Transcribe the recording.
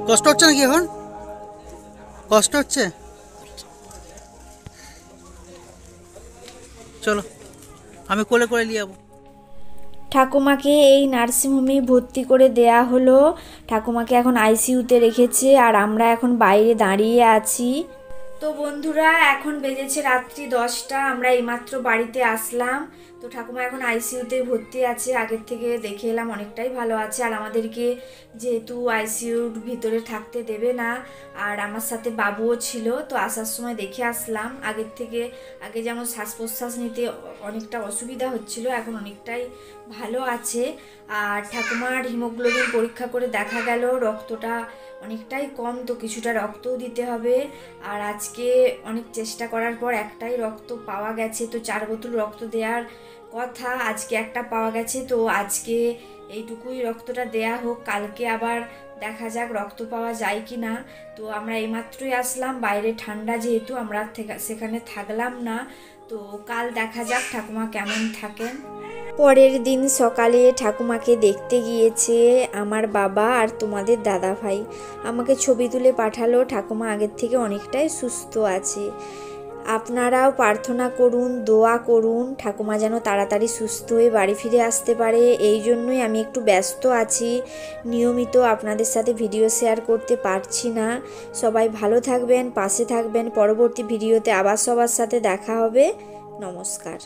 কষ্ট হচ্ছে নাকি এখন? কষ্ট হচ্ছে? চলো আমি কোলে করে নিয়ে যাবো। ঠাকুমাকে এই নার্সিংহোমে ভর্তি করে দেয়া হলো। ঠাকুমাকে এখন আইসিইউতে রেখেছে আর আমরা এখন বাইরে দাঁড়িয়ে আছি। তো বন্ধুরা, এখন বেজেছে রাত্রি 10টা, আমরা এইমাত্র বাড়িতে আসলাম। তো ঠাকুমা এখন আইসিইউতে ভর্তি আছে, আগের থেকে দেখে এলাম অনেকটাই ভালো আছে। আর আমাদেরকে যেহেতু আইসিইউর ভিতরে থাকতে দেবে না, আর আমার সাথে বাবুও ছিল, তো আসার সময় দেখে আসলাম। আগের থেকে আগে যেমন শ্বাস প্রশ্বাস নিতে অনেকটা অসুবিধা হচ্ছিল, এখন অনেকটাই ভালো আছে। আর ঠাকুমার হিমোগ্লোবিন পরীক্ষা করে দেখা গেল রক্তটা অনেকটাই কম, তো কিছুটা রক্তও দিতে হবে। আর আজকে অনেক চেষ্টা করার পর একটাই রক্ত পাওয়া গেছে, তো 4 বোতল রক্ত দেওয়ার কথা, আজকে একটা পাওয়া গেছে। তো আজকে এইটুকুই রক্তটা দেয়া হোক, কালকে আবার দেখা যাক রক্ত পাওয়া যায় কি না। তো আমরা এইমাত্রই আসলাম, বাইরে ঠান্ডা যেহেতু আমরা সেখানে থাকলাম না। তো কাল দেখা যাক ঠাকুমা কেমন থাকেন। পরের দিন সকালে ঠাকুমাকে দেখতে গিয়েছে আমার বাবা আর তোমাদের দাদা ভাই, আমাকে ছবি তুলে পাঠালো। ঠাকুমা আগের থেকে অনেকটাই সুস্থ আছে। আপনারাও প্রার্থনা করুন, দোয়া করুন ঠাকুমা যেন তাড়াতাড়ি সুস্থ হয়ে বাড়ি ফিরে আসতে পারে। এই জন্যই আমি একটু ব্যস্ত আছি, নিয়মিত আপনাদের সাথে ভিডিও শেয়ার করতে পারছি না। সবাই ভালো থাকবেন, পাশে থাকবেন। পরবর্তী ভিডিওতে আবার সবার সাথে দেখা হবে। নমস্কার।